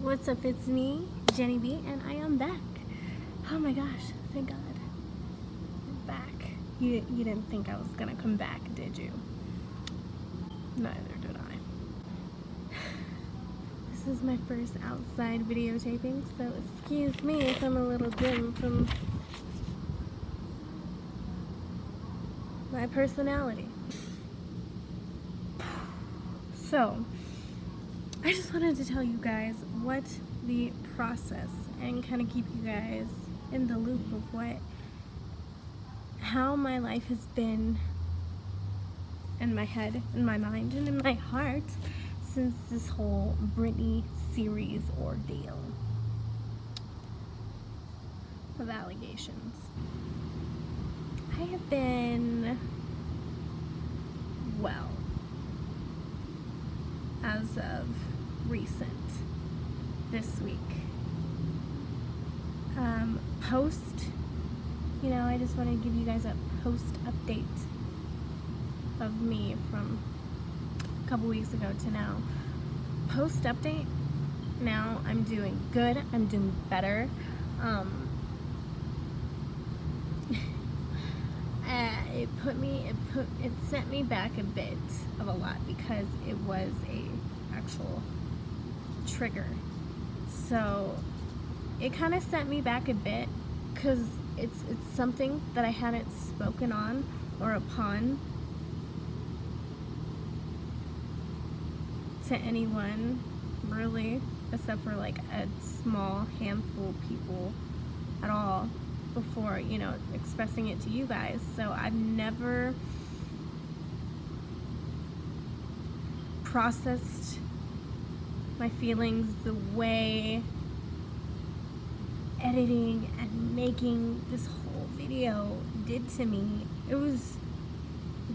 What's up, it's me, Jenny B, and I am back. Oh my gosh, thank God. I'm back. You didn't think I was gonna come back, did you? Neither did I. This is my first outside videotaping, so excuse me if I'm a little dim from my personality. So, I just wanted to tell you guys what the process and kind of keep you guys in the loop of how my life has been in my head, in my mind, and in my heart since this whole Britney series ordeal of allegations. I have been, well, as of recent, this week, I just want to give you guys a post update of me from a couple weeks ago to now. Post update, now I'm doing good, I'm doing better. It sent me back a bit of a lot because it was a actual trigger. So it kind of sent me back a bit because it's something that I hadn't spoken on or upon to anyone really, except for like a small handful of people at all before, expressing it to you guys. So I've never processed my feelings the way editing and making this whole video did to me. It was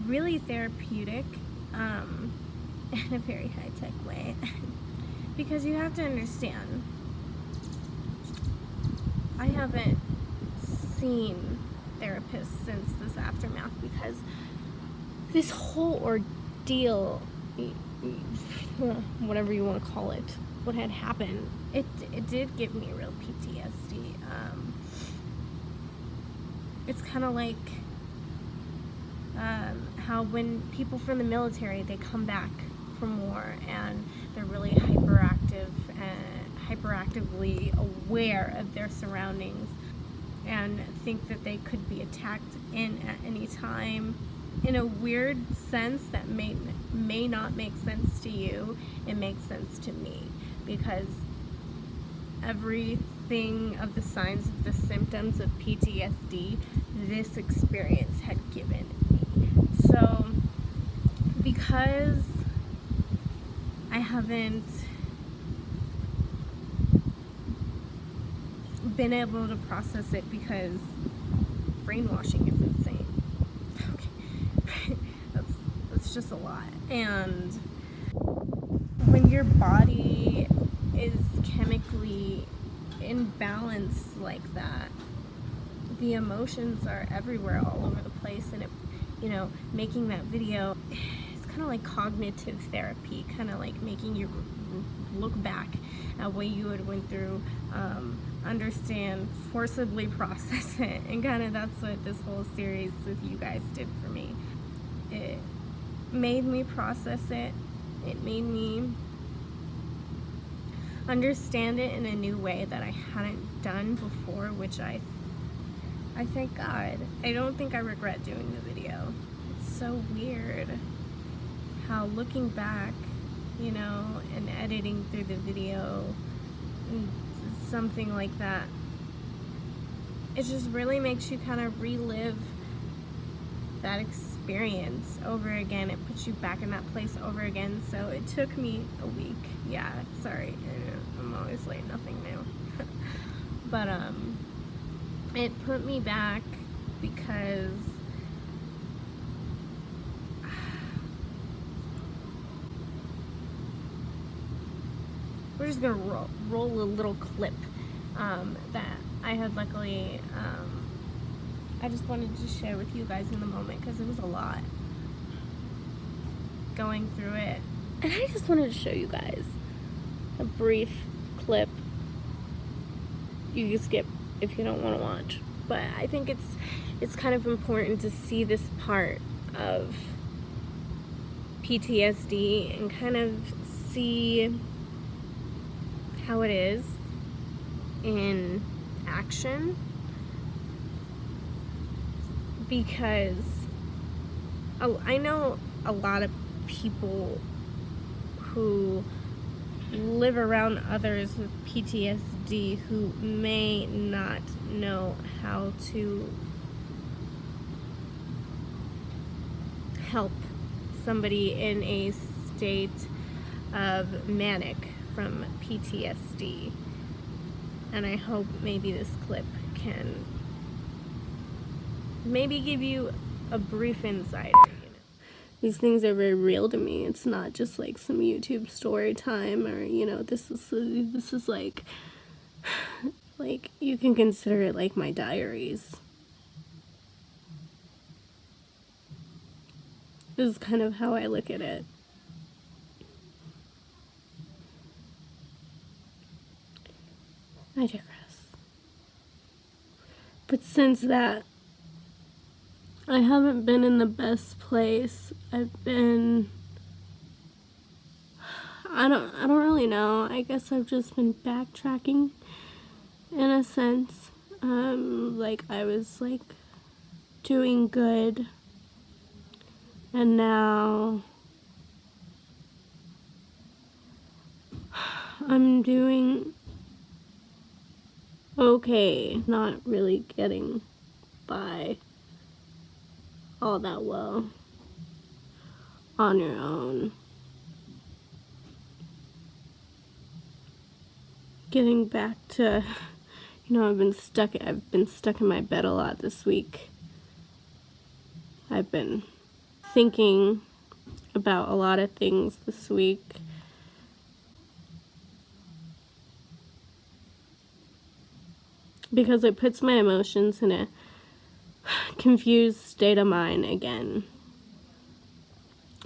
really therapeutic in a very high-tech way because you have to understand, I haven't seen therapists since this aftermath because this whole ordeal, whatever you want to call it, what had happened, it did give me real PTSD. It's kind of like how when people from the military, they come back from war and they're really hyperactive and hyperactively aware of their surroundings and think that they could be attacked in at any time. In a weird sense that may not make sense to you, it makes sense to me because everything of the signs of the symptoms of PTSD this experience had given me. So because I haven't been able to process it because brainwashing is insane. Okay, that's just a lot. And when your body is chemically imbalanced like that, the emotions are everywhere, all over the place, and it, making that video, it's kind of like cognitive therapy, kind of like making you look back at what you had went through, understand, forcibly process it, and kind of that's what this whole series with you guys did for me. It made me process it. It made me understand it in a new way that I hadn't done before, which I thank God. I don't think I regret doing the video. It's so weird how looking back, and editing through the video, and something like that, it just really makes you kind of relive that experience over again. It puts you back in that place over again. So it took me a week. Yeah, sorry, I'm always late, nothing new. But it put me back because we're just gonna roll a little clip that I had luckily I just wanted to share with you guys in the moment because it was a lot going through it. And I just wanted to show you guys a brief clip, you can skip if you don't want to watch. But I think it's kind of important to see this part of PTSD and kind of see how it is in action, because I know a lot of people who live around others with PTSD who may not know how to help somebody in a state of manic from PTSD. And I hope maybe this clip can maybe give you a brief insight. These things are very real to me. It's not just like some YouTube story time, or this is like you can consider it like my diaries. This is kind of how I look at it. I digress. But since that, I haven't been in the best place. I don't really know. I guess I've just been backtracking in a sense. Like I was like doing good, and now I'm doing okay, not really getting by all that well on your own. Getting back to, I've been stuck in my bed a lot this week. I've been thinking about a lot of things this week. Because it puts my emotions in a confused state of mind again.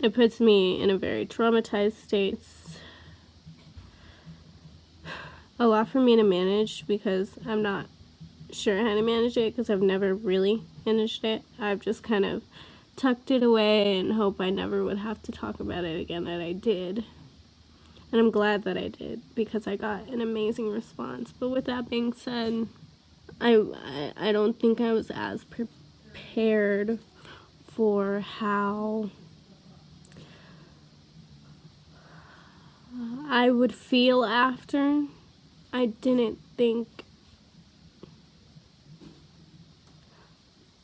It puts me in a very traumatized state. It's a lot for me to manage because I'm not sure how to manage it, because I've never really managed it. I've just kind of tucked it away and hope I never would have to talk about it again, that I did. And I'm glad that I did, because I got an amazing response. But with that being said, I don't think I was as prepared for how I would feel after. I didn't think.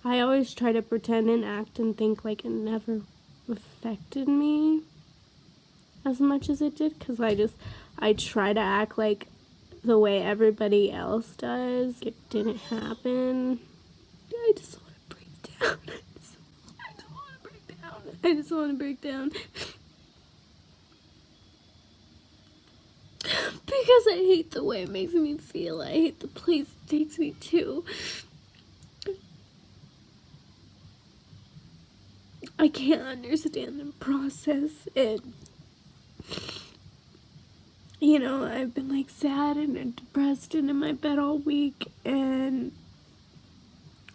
I always try to pretend and act and think like it never affected me as much as it did, because I try to act like the way everybody else does. It didn't happen. I just want to break down. I just want to break down. Because I hate the way it makes me feel. I hate the place it takes me to. I can't understand and process it. I've been like sad and depressed and in my bed all week, and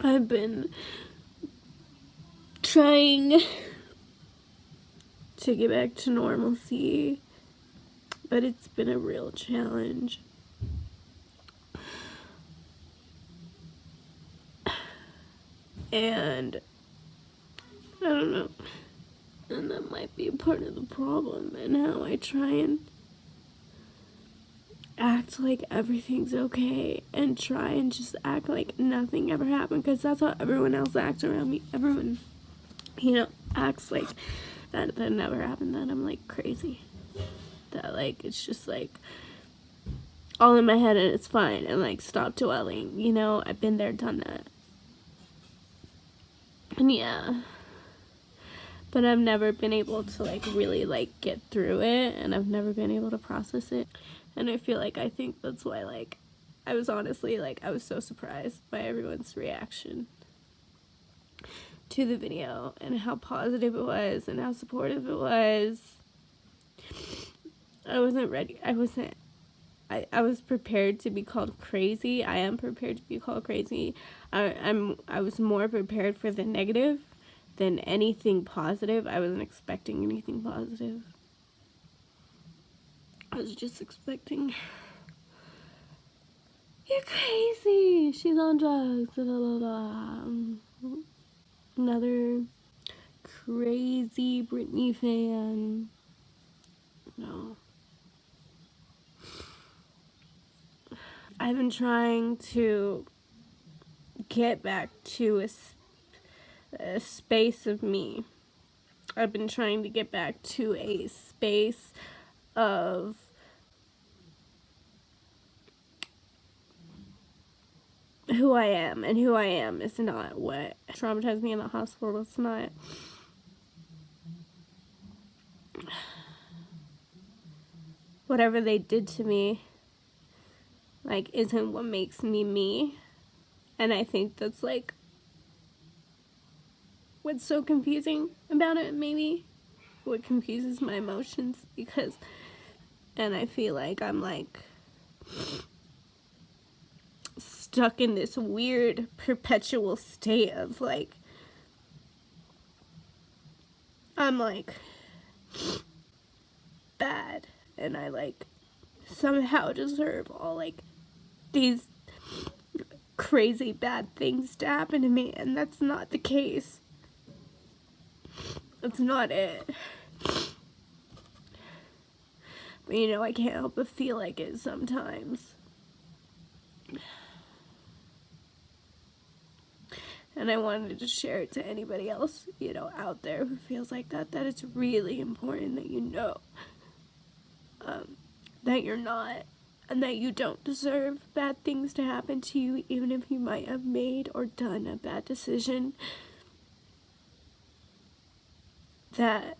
I've been trying to get back to normalcy, but it's been a real challenge. And I don't know, and that might be a part of the problem, and how I try and act like everything's okay and try and just act like nothing ever happened, because that's how everyone else acts around me. Everyone, acts like that never happened, that I'm like crazy, that like it's just like all in my head and it's fine, and like stop dwelling. I've been there, done that. And yeah, but I've never been able to like really like get through it, and I've never been able to process it. And I think that's why like I was honestly like I was so surprised by everyone's reaction to the video and how positive it was and how supportive it was. I wasn't ready. I I was prepared to be called crazy. I am prepared to be called crazy. I was more prepared for the negative than anything positive. I wasn't expecting anything positive. I was just expecting, you're crazy, she's on drugs, blah, blah, blah. Another crazy Britney fan. No. I've been trying to get back to a space of me. I've been trying to get back to a space of who I am, and who I am is not what traumatized me in the hospital. It's not whatever they did to me, like, isn't what makes me me. And I think that's like what's so confusing about it, maybe what confuses my emotions, because, and I feel like I'm like stuck in this weird perpetual state of like, I'm like bad, and I like somehow deserve all like these crazy bad things to happen to me, and that's not the case. That's not it. But you know, I can't help but feel like it sometimes. And I wanted to share it to anybody else, you know, out there who feels like that it's really important that you know that you're not, and that you don't deserve bad things to happen to you, even if you might have made or done a bad decision. That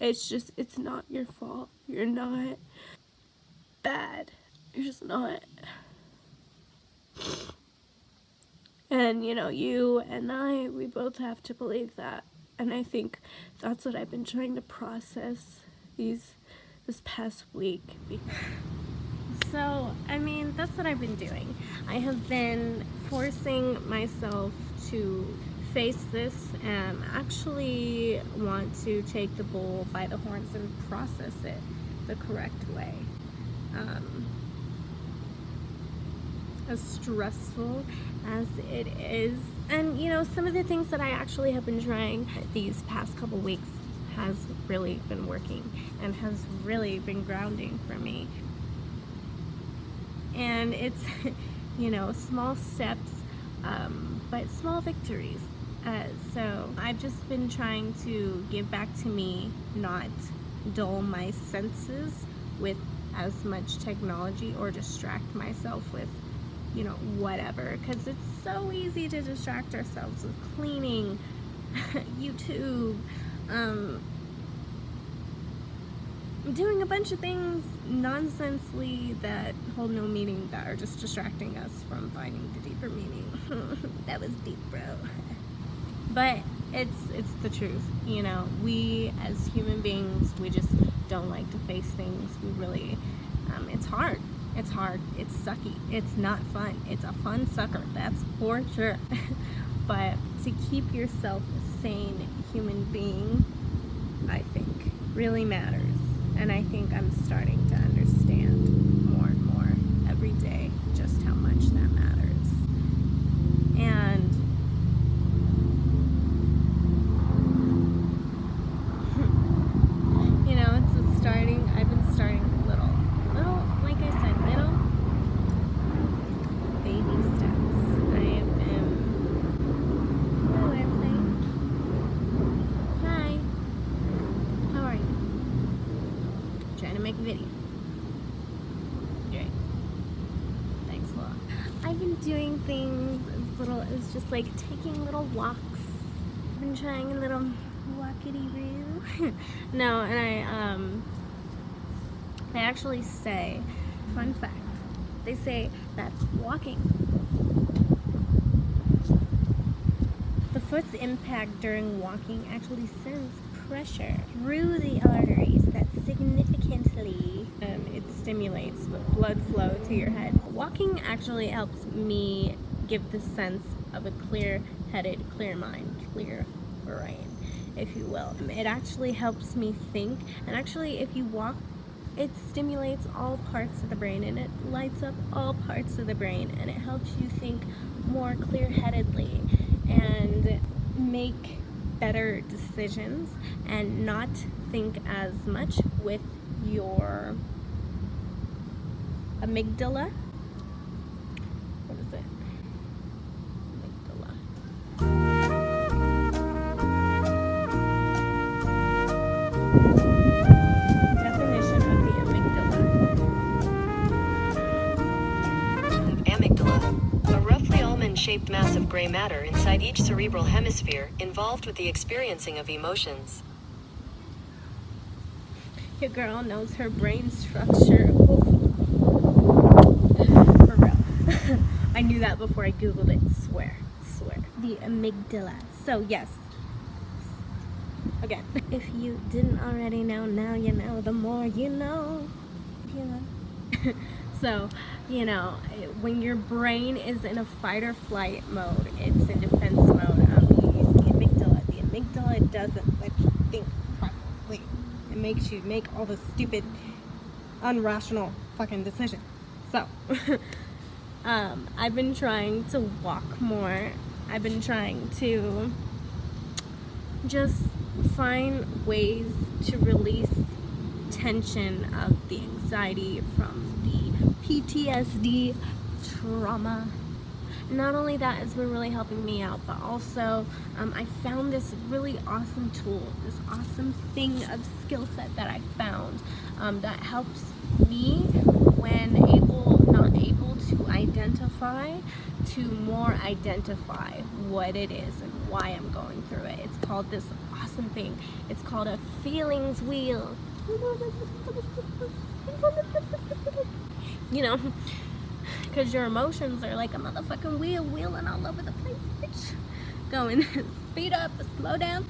it's not your fault. You're not bad. You're just not. And, you know, you and I, we both have to believe that. And I think that's what I've been trying to process this past week. So, I mean, that's what I've been doing. I have been forcing myself to face this and actually want to take the bull by the horns and process it the correct way. As stressful as it is, and you know, some of the things that I actually have been trying these past couple weeks has really been working and has really been grounding for me. And it's, you know, small steps, but small victories. So I've just been trying to give back to me, not dull my senses with as much technology or distract myself with, you know, whatever, because it's so easy to distract ourselves with cleaning, YouTube, doing a bunch of things nonsensely that hold no meaning, that are just distracting us from finding the deeper meaning. That was deep, bro. But it's the truth, you know. We as human beings, we just don't like to face things. We really, it's hard. It's hard. It's sucky. It's not fun. It's a fun sucker, that's for sure. But to keep yourself a sane human being, I think, really matters. And I think I'm starting to understand more and more every day just how much that matters. And you know, it's starting, I've been starting little, like I said, little baby steps. I have been, hello airplane. Hi. How are you? Trying to make a video. Great. Thanks a lot. I've been doing things as little as just like taking little walks. I've been trying a little walkity-roo. No, and they actually say, fun fact, they say that walking, the foot's impact during walking actually sends pressure through the arteries that significantly, and it stimulates the blood flow to your head. Walking actually helps me give the sense of a clear-headed, clear mind, clear brain, if you will. It actually helps me think, and actually if you walk, it stimulates all parts of the brain, and it lights up all parts of the brain, and it helps you think more clear-headedly and make better decisions and not think as much with your amygdala. What is it? Amygdala. Definition of the amygdala. Amygdala, a roughly almond-shaped mass of gray matter inside each cerebral hemisphere, involved with the experiencing of emotions. Your girl knows her brain structure. For real. I knew that before I googled it. Swear. The amygdala. So yes. Again, if you didn't already know, now you know. The more you know. So, you know, when your brain is in a fight or flight mode, it's in defense mode. You use the amygdala. The amygdala doesn't let you think properly. It makes you make all the stupid, unrational fucking decisions. So, I've been trying to walk more. I've been trying to just find ways to release tension of the anxiety from the PTSD trauma. Not only that, it's been really helping me out, but also I found this really awesome tool, this awesome thing of skill set that I found that helps me when not able to identify, to more identify what it is and why I'm going through it. It's called this awesome thing. It's called a feelings wheel. You know, because your emotions are like a motherfucking wheel wheeling all over the place, bitch. Going speed up, slow down.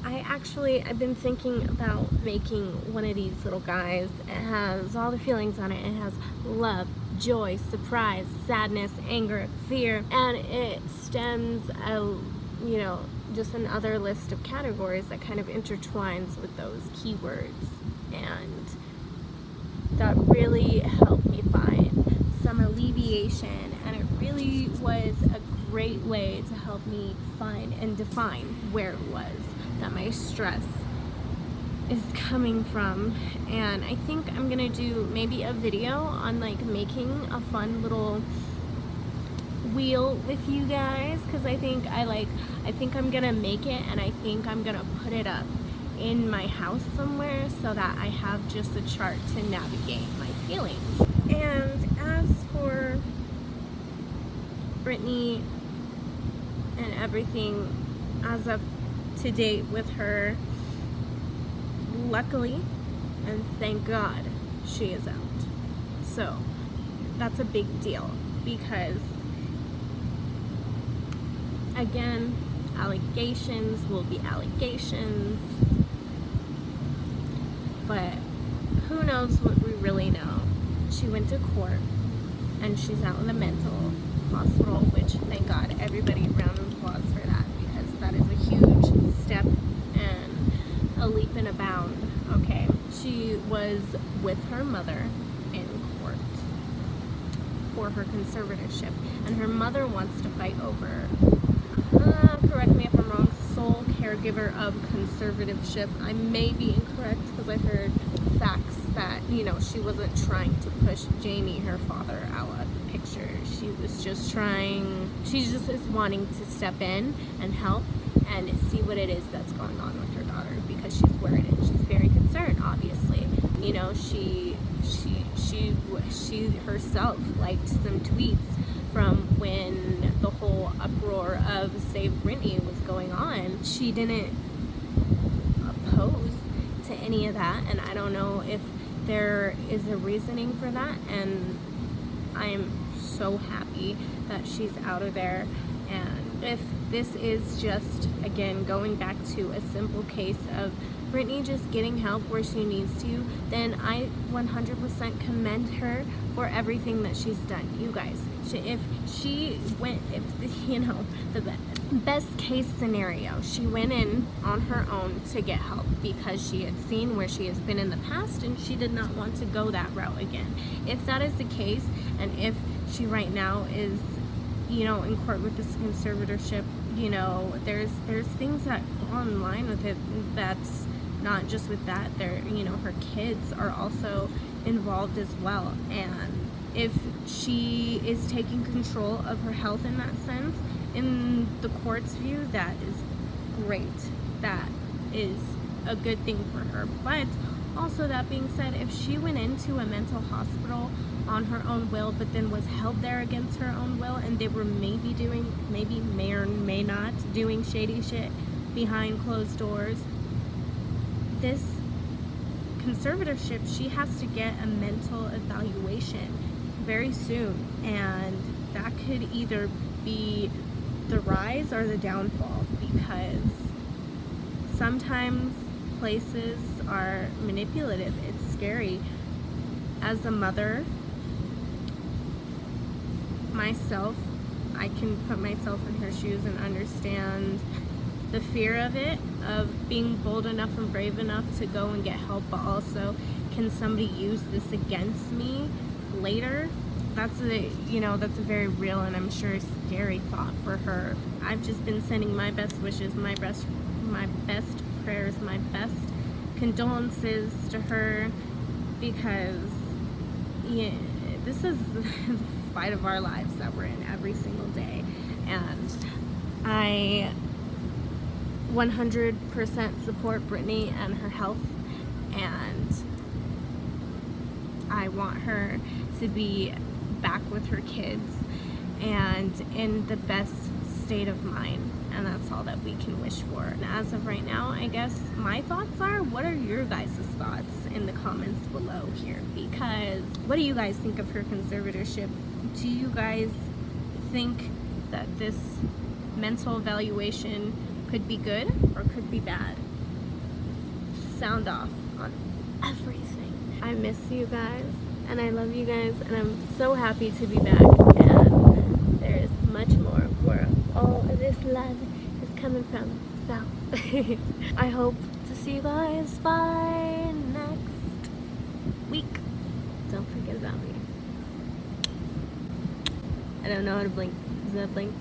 I've been thinking about making one of these little guys. It has all the feelings on it. It has love, joy, surprise, sadness, anger, fear, and it stems just another list of categories that kind of intertwines with those keywords, and that really helped me find some alleviation, and it really was a great way to help me find and define where it was that my stress is coming from. And I think I'm gonna do maybe a video on like making a fun little wheel with you guys, because I think I'm gonna make it, and I think I'm gonna put it up in my house somewhere so that I have just a chart to navigate my feelings. And as for Brittany and everything as of to date with her, luckily and thank God she is out. So that's a big deal, because again, allegations will be allegations, but who knows what we really know. She went to court and she's out in the mental hospital, which thank God, everybody round of applause for that, because that is a huge step and a leap and a bound. Okay, she was with her mother in court for her conservatorship, and her mother wants to fight over, correct me if I'm wrong, sole caregiver of conservatorship. I may be incorrect, because I heard facts that, she wasn't trying to push Jamie, her father, out of the picture. She just is wanting to step in and help and see what it is that's going on with her daughter, because she's worried and she's very concerned, obviously. She herself liked some tweets from when the whole uproar of Save Britney was going on. She didn't oppose to any of that, and I don't know if there is a reasoning for that, and I'm so happy that she's out of there. And if this is just, again, going back to a simple case of Brittney just getting help where she needs to, then I 100% commend her for everything that she's done. You guys, if you know, the best case scenario, she went in on her own to get help because she had seen where she has been in the past and she did not want to go that route again. If that is the case, and if she right now is, you know, in court with this conservatorship, you know, there's things that fall in line with it. That's not just with that, there, you know, her kids are also involved as well. And if she is taking control of her health in that sense, in the court's view, that is great. That is a good thing for her. But also, that being said, if she went into a mental hospital on her own will, but then was held there against her own will, and they were may or may not doing shady shit behind closed doors, this conservatorship, she has to get a mental evaluation very soon, and that could either be the rise or the downfall, because sometimes places are manipulative. It's scary. As a mother myself, I can put myself in her shoes and understand the fear of it, of being bold enough and brave enough to go and get help, but also, can somebody use this against me later? That's a very real and I'm sure scary thought for her. I've just been sending my best wishes, my best prayers, my best condolences to her, because yeah, this is the fight of our lives that we're in every single day, and I 100% support Brittney and her health, and I want her to be back with her kids and in the best state of mind, and that's all that we can wish for. And as of right now, I guess my thoughts are, what are your guys' thoughts in the comments below here? Because what do you guys think of her conservatorship? Do you guys think that this mental evaluation could be good or could be bad? Sound off on everything. I miss you guys and I love you guys, and I'm so happy to be back, and there is much more where all of this love is coming from. So I hope to see you guys by next week. Don't forget about me. I don't know how to blink. Is that blink?